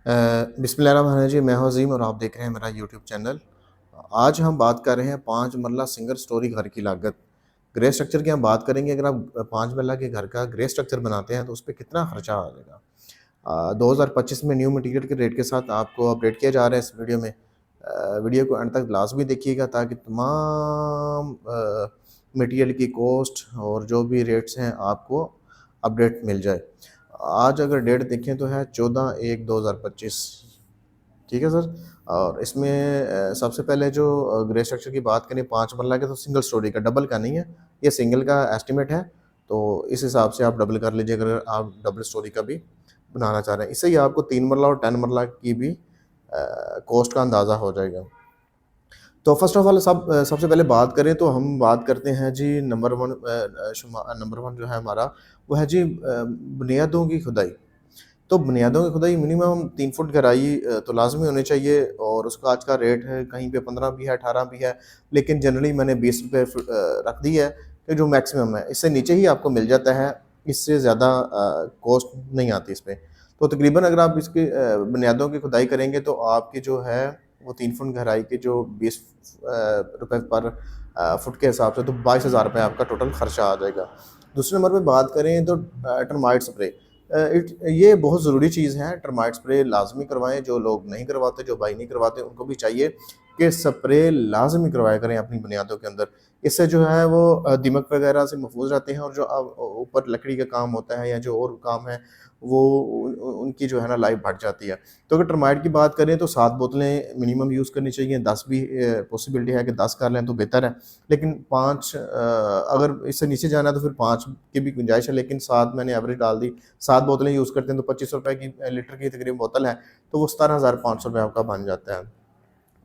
बिस्मिल्लाहिर्रहमानिर्रहीम जी, मैं हूं अज़ीम और आप देख रहे हैं मेरा यूट्यूब चैनल। आज हम बात कर रहे हैं 5 मरला सिंगल स्टोरी घर की लागत। ग्रे स्ट्रक्चर की हम बात करेंगे। अगर आप 5 मरला के घर का ग्रे स्ट्रक्चर बनाते हैं तो उस पे कितना खर्चा आ जाएगा। 2025 में न्यू मटीरियल के रेट के साथ आपको अपडेट किया जा रहा है इस वीडियो में। वीडियो को अंत तक लाजमी देखिएगा ताकि तमाम मटीरियल की कॉस्ट और जो भी रेट्स हैं आपको अपडेट मिल जाए। आज अगर डेट देखें तो है 14/1/2025। ठीक है सर। और इसमें सबसे पहले जो ग्रे स्ट्रक्चर की बात करें 5 मरला के, तो सिंगल स्टोरी का, डबल का नहीं है, ये सिंगल का एस्टिमेट है। तो इस हिसाब से आप डबल कर लीजिए अगर आप डबल स्टोरी का भी बनाना चाह रहे हैं। इससे ही आपको 3 मरला और 10 मरला की भी कॉस्ट का अंदाज़ा हो जाएगा। तो फर्स्ट ऑफ ऑल सबसे पहले बात करें तो हम बात करते हैं जी नंबर वन जो है हमारा, वो है जी बुनियादों की खुदाई। तो बुनियादों की खुदाई मिनिमम 3 फुट गहराई तो लाज़मी होनी चाहिए और उसका आज का रेट है, कहीं पे 15 भी है, 18 भी है, लेकिन जनरली मैंने 20 रुपये रख दी है कि जो मैक्सिमम है। इससे नीचे ही आपको मिल जाता है, इससे ज़्यादा कॉस्ट नहीं आती इस पे। तो तकरीबन अगर आप इसकी बुनियादों की खुदाई करेंगे तो आपकी जो है वो 3 फुट गहराई के जो 20 रुपये पर फुट के हिसाब से तो 22,000 रुपये आपका टोटल खर्चा आ जाएगा। दूसरे नंबर पे बात करें तो टर्माइट स्प्रे, ये बहुत ज़रूरी चीज़ है। टर्माइट स्प्रे लाजमी करवाएं। जो लोग नहीं करवाते, जो भाई नहीं करवाते, उनको भी चाहिए कि स्प्रे लाजमी करवाया करें अपनी बुनियादों के अंदर। इससे जो है वो दीमक वगैरह से महफूज रहते हैं और जो ऊपर लकड़ी का काम होता है या जो और काम है वो उनकी जो है ना लाइफ बढ़ जाती है। तो अगर टर्माइट की बात करें तो 7 बोतलें मिनिमम यूज़ करनी चाहिए। 10 भी पॉसिबिलिटी है कि 10 कर लें तो बेहतर है, लेकिन 5 अगर इससे नीचे जाना है तो फिर 5 की भी गुंजाइश है, लेकिन 7 मैंने एवरेज डाल दी। 7 बोतलें यूज़ करते हैं तो 25 रुपये की लीटर की तकरीबन बोतल है, तो वो 17,500 रुपये आपका बन जाता है।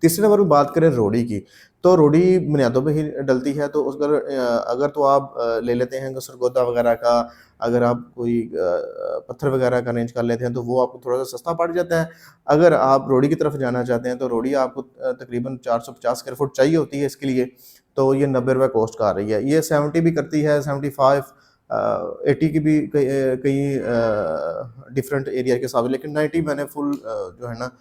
तीसरे नंबर पर बात करें रोड़ी की, तो रोड़ी बुनियादों पे ही डलती है। तो अगर तो आप ले लेते हैं सरगोदा वगैरह का, अगर आप कोई पत्थर वगैरह का अरेंज कर लेते हैं तो वो आपको थोड़ा सा सस्ता पड़ जाता है। अगर आप रोड़ी की तरफ जाना चाहते हैं तो रोड़ी आपको तकरीबन 450 स्क्वायर फुट चाहिए होती है इसके लिए, तो ये 90 रुपये कॉस्ट का आ रही है। ये 70 भी करती है, 75 80 की भी कई डिफरेंट एरिया के हिसाब से, लेकिन 90 मैंने फुल जो है ना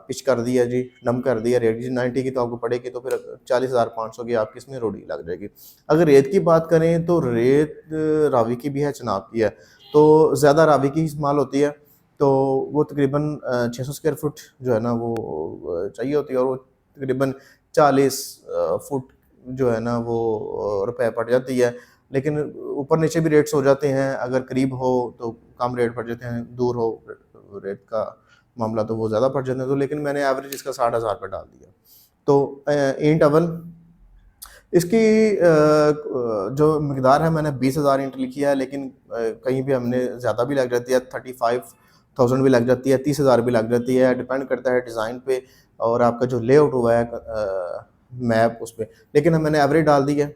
पिच कर दिया जी, डम कर दिया रेट जी। 90 की तो आपको पड़ेगी तो फिर 40,500 की आपकी इसमें रोड़ी लग जाएगी। अगर रेत की बात करें तो रेत रावी की भी है, चनाब की है, तो ज़्यादा रावी की इस्तेमाल होती है। तो वो तकरीबन 600 स्क्वायर फुट जो है ना वो चाहिए होती है, और वो तकरीबन 40 फुट जो है ना वो रुपए पड़ जाती है। लेकिन ऊपर नीचे भी रेट्स हो जाते हैं, अगर करीब हो तो कम रेट पड़ जाते हैं, दूर हो रेट का मामला तो वो ज़्यादा पड़ जाते हैं। तो लेकिन मैंने एवरेज इसका 60,000 रुपये डाल दिया। तो ईंट अवन इसकी जो मकदार है मैंने 20,000 ईंट लिखी है, लेकिन कहीं भी हमने ज़्यादा भी लग जाती है, 35,000 भी लग जाती है, 30,000 भी लग जाती है, डिपेंड करता है डिज़ाइन पे और आपका जो लेआउट हुआ है मैप उस पर। लेकिन मैंने एवरेज डाल दी है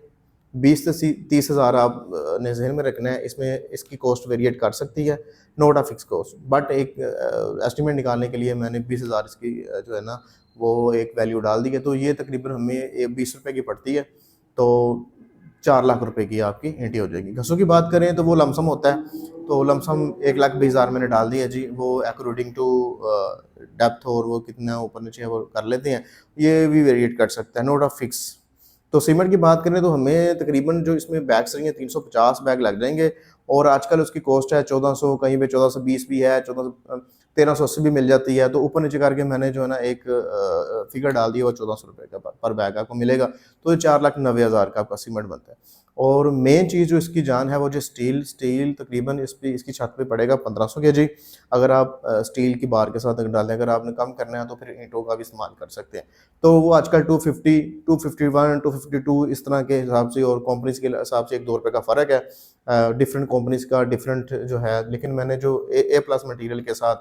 20 से 30,000 आप ने जहन में रखना है। इसमें इसकी कॉस्ट वेरिएट कर सकती है, not a fix cost, but एक एस्टिमेट निकालने के लिए मैंने 20,000 इसकी जो है ना वो एक वैल्यू डाल दी है। तो ये तकरीबन हमें 20 रुपये की पड़ती है, तो 4 लाख रुपए की आपकी ईंटें हो जाएगी। घसों की बात करें तो वो लमसम होता है, तो लमसम 1,20,000 मैंने डाल दिया जी। वो अकॉर्डिंग टू डेप्थ और वो कितना ऊपर नीचे वो कर लेते हैं, ये भी वेरिएट कर सकता है, नॉट अ फिक्स। तो सीमेंट की बात करें तो हमें तकरीबन जो इसमें बैग्स रहेंगे 350 बैग लग जाएंगे, और आजकल उसकी कॉस्ट है 1400, कहीं पे 1420 भी है, 1380 भी मिल जाती है। तो ऊपर नीचे करके मैंने जो है ना एक फिगर डाल दिया, वो 1400 रुपये का पर बैग आपको मिलेगा। तो ये 4,90,000 का आपका सीमेंट बनता है। और मेन चीज़ जो इसकी जान है वो जो स्टील तकरीबन इसकी छत पे पड़ेगा 1500 के जी। अगर आप स्टील की बार के साथ अगर डालें, अगर आपने कम करना है तो फिर ईंटों का भी इस्तेमाल कर सकते हैं। तो वो आजकल 250, 251, 252 इस तरह के हिसाब से, और कंपनीज के हिसाब से 1-2 रुपये का फ़र्क है डिफरेंट कंपनीज का, डिफरेंट जो है। लेकिन मैंने जो ए प्लस मटीरियल के साथ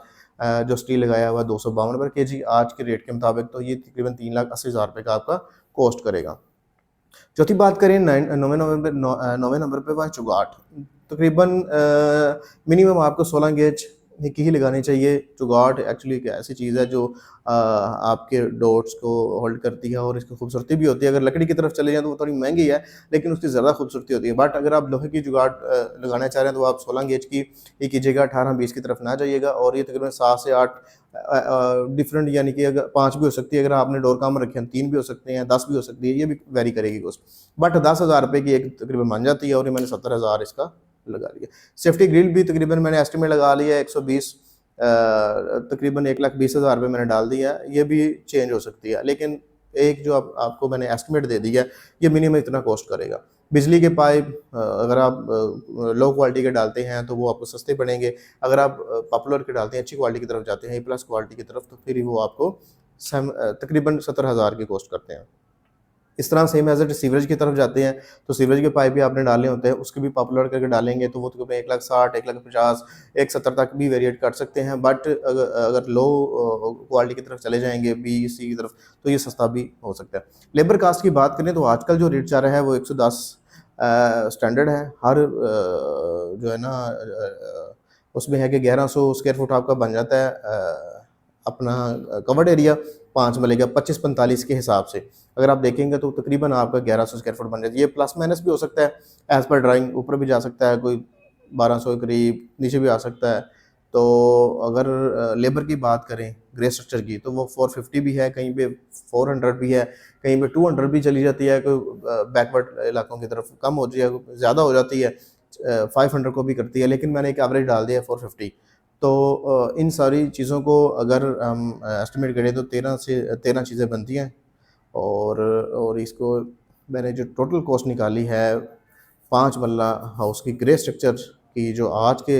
जो स्टील लगाया हुआ 252 रुपये के जी आज के रेट के मुताबिक, तो ये तकरीबन 3,80,000 रुपये का आपका कॉस्ट करेगा। चौथी बात करें 9वें नंबर पे वह चुगाट, तकरीबन मिनिमम आपको 16 गेज की ही लगानी चाहिए। जुगाड़ एक्चुअली एक ऐसी चीज़ है जो आपके डॉट्स को होल्ड करती है और इसकी खूबसूरती भी होती है। अगर लकड़ी की तरफ चले जाएँ तो वो थोड़ी महंगी है, लेकिन उसकी ज़्यादा खूबसूरती होती है। बट अगर आप लोहे की जुगाड़ लगाना चाह रहे हैं तो आप 16 गेज की ही कीजिएगा, 18-20 की तरफ ना जाइएगा। और ये तकरीबन 7 से 8 डिफरेंट, यानी कि अगर 5 भी हो सकती है, अगर आपने डोर काम रखे हैं 3 भी हो सकते हैं, 10 भी हो सकती है, ये भी वेरी करेगी कॉस्ट। बट 10,000 रुपये की एक तकरीबन बन जाती है और ये मैंने 70,000 इसका लगा लिया। सेफ्टी ग्रिल भी तकरीबन मैंने एस्टिमेट लगा लिया है 120, तकरीबन 1,20,000 रुपये मैंने डाल दिया है। ये भी चेंज हो सकती है, लेकिन एक जो आपको मैंने एस्टिमेट दे दिया है, ये मिनिमम इतना कॉस्ट करेगा। बिजली के पाइप अगर आप लो क्वालिटी के डालते हैं तो वो आपको सस्ते पड़ेंगे। अगर आप पॉपुलर के डालते हैं, अच्छी क्वालिटी की तरफ जाते हैं, ए प्लस क्वालिटी की तरफ, तो फिर वो आपको तकरीबन 70,000 की कॉस्ट करते हैं। इस तरह सेम एज़ इट सीवरेज की तरफ जाते हैं, तो सीवरेज के पाइप भी आपने डालने होते हैं, उसके भी पॉपुलर करके डालेंगे तो वो तकरीबन 1,60,000, 1,50,000, 1,70,000 तक भी वेरिएट कर सकते हैं। बट अगर लो क्वालिटी की तरफ चले जाएँगे, बी, सी की तरफ, तो ये सस्ता भी हो सकता है। लेबर कास्ट की बात करें तो आजकल जो रेट चल रहा है वो 110 स्टैंडर्ड है। हर जो है ना उसमें है कि 1100 स्क्वायर फुट आपका बन जाता है अपना कवर्ड एरिया 5 मरले का 25-45 के हिसाब से। अगर आप देखेंगे तो तकरीबन आपका 1100 स्क्वायर फुट बन जाती है। ये प्लस माइनस भी हो सकता है, एज़ पर ड्राइंग ऊपर भी जा सकता है, कोई 1200 के करीब नीचे भी आ सकता है। तो अगर लेबर की बात करें ग्रे स्ट्रक्चर की, तो वो 450 भी है, कहीं पे 400 भी है, कहीं पे 200 भी चली जाती है, कोई बैकवर्ड इलाकों की तरफ कम हो जाए, ज़्यादा हो जाती है, 500 को भी करती है, लेकिन मैंने एक एवरेज डाल दिया है 450। तो इन सारी चीज़ों को अगर हम एस्टिमेट करें तो 13 से 13 चीज़ें बनती हैं। और इसको मैंने जो टोटल कॉस्ट निकाली है 5 मरला हाउस की ग्रे स्ट्रक्चर की, जो आज के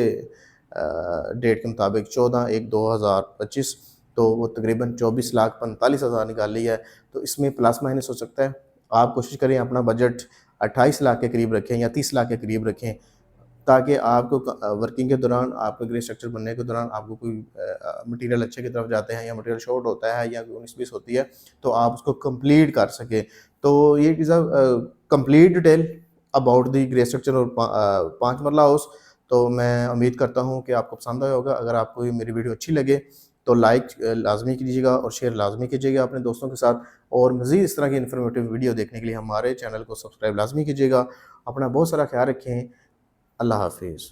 डेट के मुताबिक 14/1/2025, तो वो तकरीबन 24,45,000 निकाली है। तो इसमें प्लस माइनस हो सकता है। आप कोशिश करें अपना बजट 28 लाख के करीब रखें या 30 लाख के करीब रखें, ताकि आपको वर्किंग के दौरान, आपका ग्रे स्ट्रक्चर बनने के दौरान आपको कोई मटेरियल अच्छे की तरफ जाते हैं या मटेरियल शॉर्ट होता है या 19-20 होती है, तो आप उसको कंप्लीट कर सकें। तो ये is a complete detail about the grey structure और 5 मरला हाउस। तो मैं उम्मीद करता हूँ कि आपको पसंद आया होगा। अगर आपको ये मेरी वीडियो अच्छी लगे तो लाइक लाज़मी कीजिएगा और शेयर लाज़मी कीजिएगा अपने दोस्तों के साथ। और मज़ीद इस तरह की इन्फॉर्मेटिव वीडियो देखने के लिए हमारे चैनल को सब्सक्राइब लाज़मी कीजिएगा। अपना बहुत सारा ख्याल रखें। अल्लाह हाफ़िज़।